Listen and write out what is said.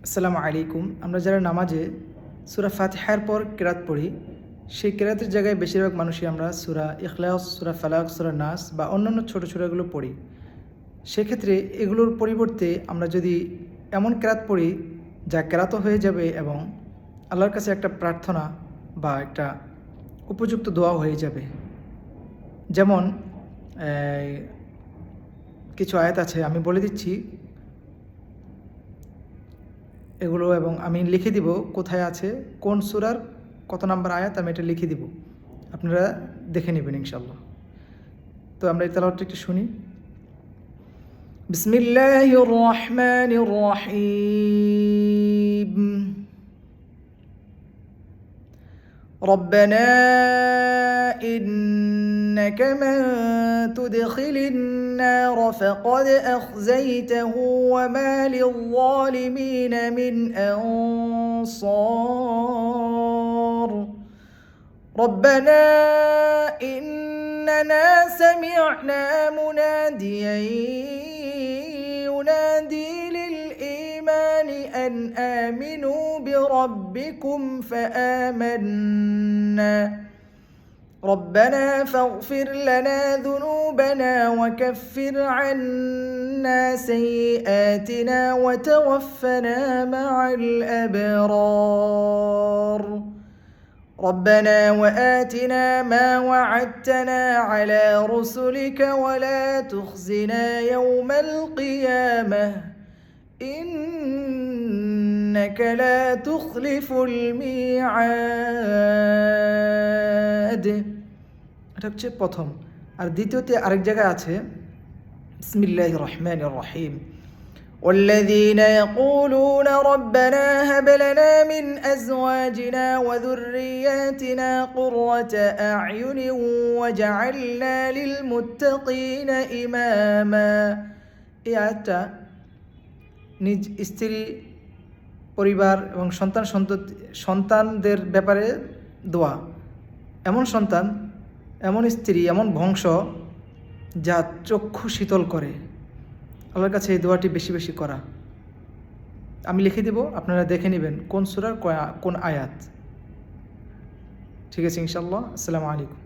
আসসালামু আলাইকুম। আমরা যারা নামাজে সূরা ফাতিহার পর কেরাত পড়ি, সেই কেরাতের জায়গায় বেশিরভাগ মানুষই আমরা সূরা ইখলাস, সূরা ফালাক, সূরা নাস বা অন্যান্য ছোটো সূরাগুলো পড়ি। সেক্ষেত্রে এগুলোর পরিবর্তে আমরা যদি এমন কেরাত পড়ি যা কেরাতও হয়ে যাবে এবং আল্লাহর কাছে একটা প্রার্থনা বা একটা উপযুক্ত দোয়া হয়ে যাবে। যেমন কিছু আয়াত আছে, আমি বলে দিচ্ছি এগুলো, এবং আমি লিখে দিব কোথায় আছে, কোন সূরার কত নাম্বার আয়াত, আমি এটা লিখে দিব, আপনারা দেখে নেবেন ইনশাআল্লাহ। তো আমরা এই তেলাওয়াতটা একটু শুনি। বিসমিল্লাহির রহমানির রহিম। ربنا إنك من تدخل النار فقد أخزيته وما للظالمين من أنصار ربنا إننا سمعنا مناديا ينادي للإيمان أن آمنوا بربكم فآمنا ربنا فاغفر لنا ذنوبنا وكفر عنا سيئاتنا وتوفنا مع الأبرار ربنا وآتنا ما وعدتنا على رسلك ولا تخزنا يوم القيامة إنك لا تخلف الميعاد। এটা হচ্ছে প্রথম। আর দ্বিতীয়তে আরেক জায়গায় আছে, বিসমিল্লাহির রহমানির রহিম। والذين يقولون ربنا هب لنا من أزواجنا وذرياتنا قرة أعين واجعلنا للمتقين إماما। এই আয়াতটা নিজ স্ত্রী, পরিবার এবং সন্তানদের ব্যাপারে দোয়া। এমন সন্তান, এমন স্ত্রী, এমন বংশ যা চক্ষু শীতল করে। আল্লাহর কাছে এই দোয়াটি বেশি বেশি করা। আমি লিখে দেব, আপনারা দেখে নেবেন কোন সূরার কোন আয়াত। ঠিক আছে ইনশাআল্লাহ। আসসালামু আলাইকুম।